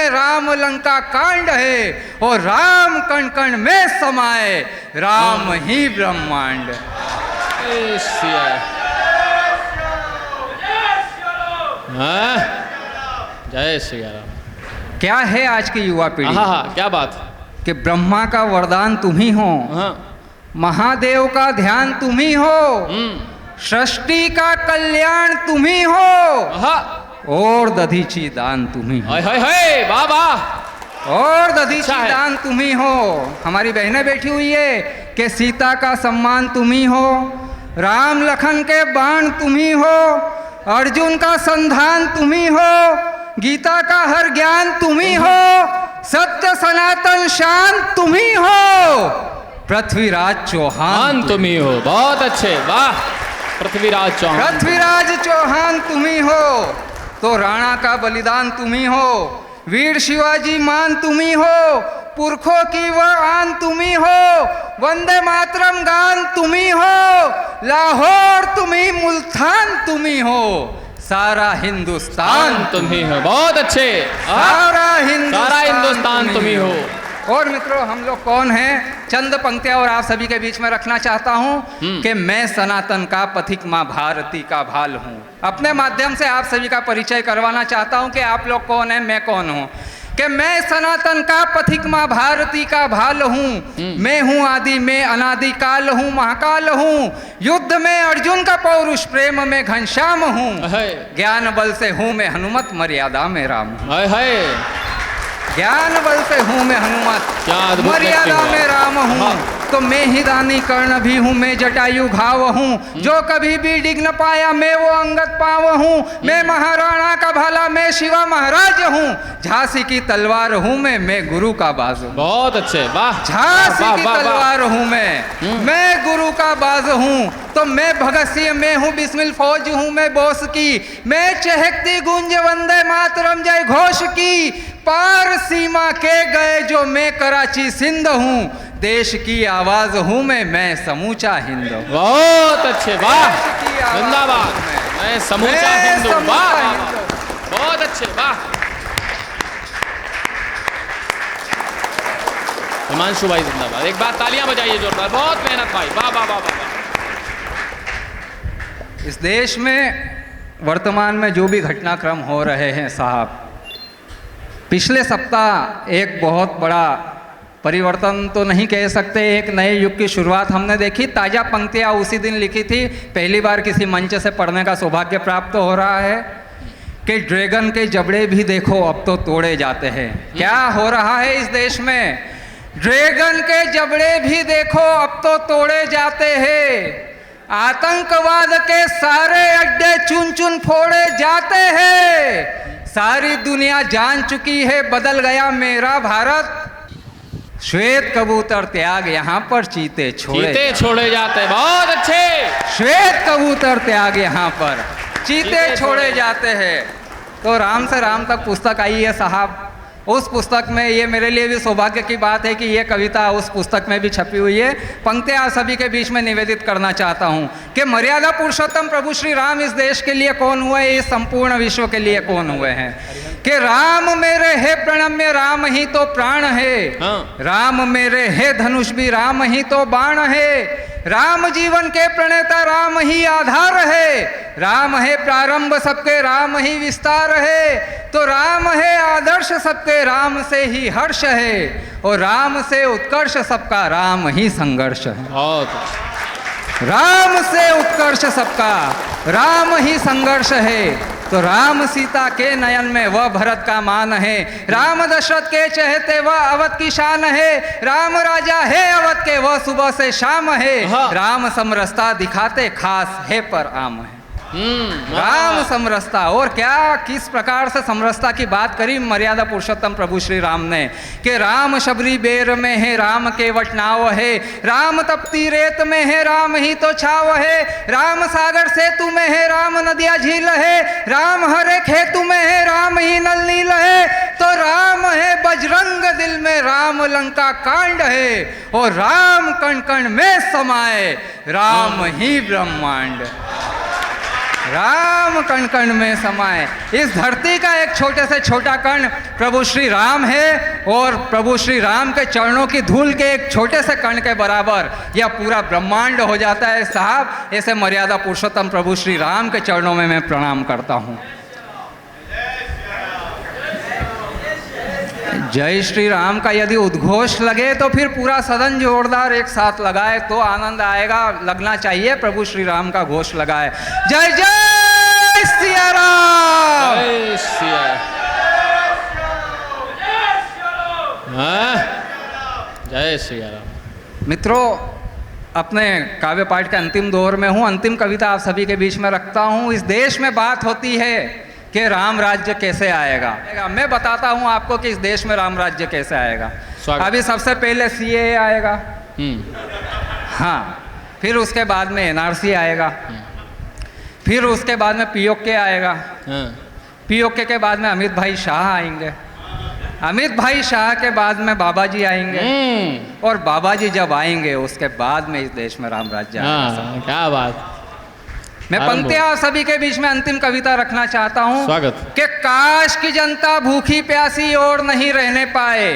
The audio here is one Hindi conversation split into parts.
में राम लंका कांड है, और राम कण कण में समाए, राम ही ब्रह्मांड। जय श्री राम। क्या है आज की युवा पीढ़ी? हाँ, क्या बात कि ब्रह्मा का वरदान तुम ही हो, महादेव का ध्यान तुम ही हो, सृष्टि का कल्याण तुम ही हो, और दधीची दान तुम ही हो। बाबा, और दधीची दान तुम ही हो। हमारी बहनें बैठी हुई है कि सीता का सम्मान तुम ही हो, राम लखन के बाण तुम ही हो, अर्जुन का संधान तुम ही हो, गीता का हर ज्ञान तुम ही हो, सत्य सनातन शान तुम ही हो, पृथ्वीराज चौहान तुम ही हो। बहुत अच्छे, वाह। पृथ्वीराज चौहान तुम ही हो। तो राणा का बलिदान तुम ही हो, वीर शिवाजी मान तुम ही हो, पुरखों की वह आन तुम ही हो, वंदे मातरम गान तुम ही हो, लाहौर तुम ही, मुल्तान तुम ही हो, सारा हिंदुस्तान तुम ही हो। बहुत अच्छे, सारा हिंदुस्तान तुम ही हो। और मित्रों, हम लोग कौन हैं? चंद पंक्तियां और आप सभी के बीच में रखना चाहता हूं कि मैं सनातन का पथिक मां भारती का भाल हूं। अपने माध्यम से आप सभी का परिचय करवाना चाहता हूं कि आप लोग कौन हैं, मैं कौन हूं। कि मैं सनातन का पथिक मां भारती का भाल हूं, मैं हूं आदि में अनादि काल हूं, महाकाल हूं, युद्ध में अर्जुन का पौरुष, प्रेम में घनश्याम हूं, ज्ञान बल से हूं मैं हनुमत, मर्यादा में राम हूं। ज्ञान बल से हूं मैं हनुमत, मर्यादा में राम हूं। तो मैं ही दानी कर्ण भी हूँ, मैं जटायु घाव हूँ, जो कभी भी डिग न पाया मैं वो अंगद पाव हूँ, मैं महाराणा का भाला, मैं शिवा महाराज हूँ, झांसी की तलवार हूँ मैं गुरु का बाज हूँ। बहुत अच्छे, वाह। झांसी की तलवार हूँ मैं गुरु का बाज हूँ। तो मैं भगत सिंह, मैं हूँ बिस्मिल फौज हूँ मैं बोस की, मैं चहकती गूंज वंदे मातरम जय घोष की, पार सीमा के गए जो मैं कराची सिंध हूँ, देश की आवाज हूँ मैं समूचा हिंदू। बहुत अच्छे, वाह, जिंदाबाद, मैं समूचा हिंदू, वाह, बहुत अच्छे, वाह। हिमांशु भाई जिंदाबाद, एक बार तालियां बजाइए जोरदार, बहुत मेहनत भाई, वाह वाह वाह वाह। इस देश में वर्तमान में जो भी घटनाक्रम हो रहे हैं साहब, पिछले सप्ताह एक बहुत बड़ा परिवर्तन तो नहीं कह सकते, एक नए युग की शुरुआत हमने देखी। ताज़ा पंक्तियाँ उसी दिन लिखी थी, पहली बार किसी मंच से पढ़ने का सौभाग्य प्राप्त हो रहा है कि ड्रैगन के जबड़े भी देखो अब तो तोड़े जाते हैं। क्या हो रहा है इस देश में? ड्रैगन के जबड़े भी देखो अब तो तोड़े जाते हैं, आतंकवाद के सारे अड्डे चुन चुन फोड़े जाते हैं, सारी दुनिया जान चुकी है बदल गया मेरा भारत, श्वेत कबूतर त्याग यहाँ पर चीते छोड़े जाते। बहुत अच्छे, श्वेत कबूतर त्याग यहाँ पर चीते छोड़े जाते हैं। तो राम से राम तक पुस्तक आई है साहब, उस पुस्तक में ये मेरे लिए भी सौभाग्य की बात है कि ये कविता उस पुस्तक में भी छपी हुई है। पंक्तियाँ आप सभी के बीच में निवेदित करना चाहता हूँ कि मर्यादा पुरुषोत्तम प्रभु श्री राम इस देश के लिए कौन हुए, इस संपूर्ण विश्व के लिए कौन हुए हैं। कि राम मेरे है प्रणम्य, राम ही तो प्राण है, राम मेरे है धनुष भी, राम ही तो बाण है, राम जीवन के प्रणेता, राम ही आधार है, राम है प्रारंभ सबके, राम ही विस्तार है, तो राम है आदर्श सबके, राम से ही हर्ष है, और राम से उत्कर्ष सबका, राम ही संघर्ष है। राम से उत्कर्ष सबका, राम ही संघर्ष है। तो राम सीता के नयन में वह भरत का मान है, राम दशरथ के चहेते वह अवध की शान है, राम राजा है अवध के वह सुबह से शाम है, राम समरसता दिखाते खास है पर आम है। राम समरसता, और क्या किस प्रकार से समरसता की बात करी मर्यादा पुरुषोत्तम प्रभु श्री राम ने कि राम शबरी बेर में है, राम के वटनाव है, राम तपती रेत में है, राम ही तो छाव है, राम सागर सेतु में है, राम नदिया झील है, राम हरे खेतु में है, राम ही नल नील है, तो राम है बजरंग दिल में, राम लंका कांड है, और राम कण कण में समाए, राम ही ब्रह्मांड। राम कण कण में समाए। इस धरती का एक छोटे से छोटा कण प्रभु श्री राम है और प्रभु श्री राम के चरणों की धूल के एक छोटे से कण के बराबर यह पूरा ब्रह्मांड हो जाता है साहब। ऐसे मर्यादा पुरुषोत्तम प्रभु श्री राम के चरणों में मैं प्रणाम करता हूँ। जय श्री राम का यदि उद्घोष लगे तो फिर पूरा सदन जोरदार एक साथ लगाए तो आनंद आएगा। लगना चाहिए प्रभु श्री राम का घोष लगाए। जय जय सिया राम। जय सिया। हाँ, जय सिया राम। मित्रों, अपने काव्य पाठ के अंतिम दौर में हूँ। अंतिम कविता आप सभी के बीच में रखता हूँ। इस देश में बात होती है कि राम राज्य कैसे आएगा। मैं बताता हूँ आपको कि इस देश में राम राज्य कैसे आएगा। अभी सबसे पहले सीएए आएगा, हाँ, फिर उसके बाद में एनआरसी आएगा, फिर उसके बाद में पीओके आएगा, पीओके के बाद में अमित भाई शाह आएंगे, अमित भाई शाह के बाद में बाबा जी आएंगे और बाबा जी जब आएंगे उसके बाद में इस देश में राम राज्य आएगा। क्या बात। मैं पंक्तियां सभी के बीच में अंतिम कविता रखना चाहता हूं। स्वागत। कि काश की जनता भूखी प्यासी और नहीं रहने पाए,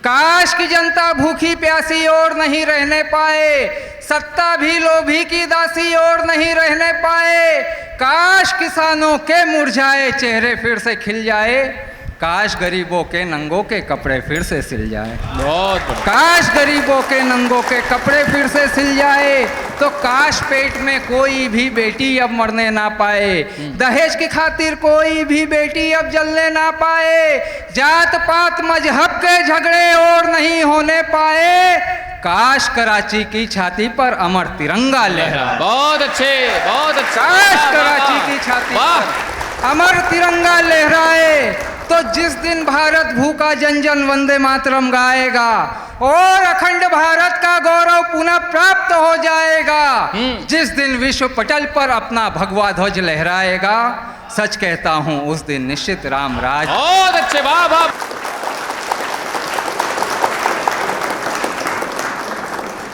काश की जनता भूखी प्यासी और नहीं रहने पाए, सत्ता भी लोभी की दासी और नहीं रहने पाए, काश किसानों के मुरझाए चेहरे फिर से खिल जाए, काश गरीबों के नंगों के कपड़े फिर से सिल जाए। बहुत काश गरीबों के नंगों के कपड़े फिर से सिल जाए, तो काश पेट में कोई भी बेटी अब मरने ना पाए, दहेज की खातिर कोई भी बेटी अब जलने ना पाए, जात पात मजहब के झगड़े और नहीं होने पाए, काश कराची की छाती पर अमर तिरंगा लहराए। बहुत अच्छे, बहुत अच्छा। काश कराची की छाती पर अमर तिरंगा लहराए, तो जिस दिन भारत भूखा जन जन वंदे मातरम गाएगा और अखंड भारत का गौरव पुनः प्राप्त हो जाएगा, जिस दिन विश्व पटल पर अपना भगवा ध्वज लहराएगा, सच कहता हूं उस दिन निश्चित राम राज। बहुत अच्छे, वाह वाह।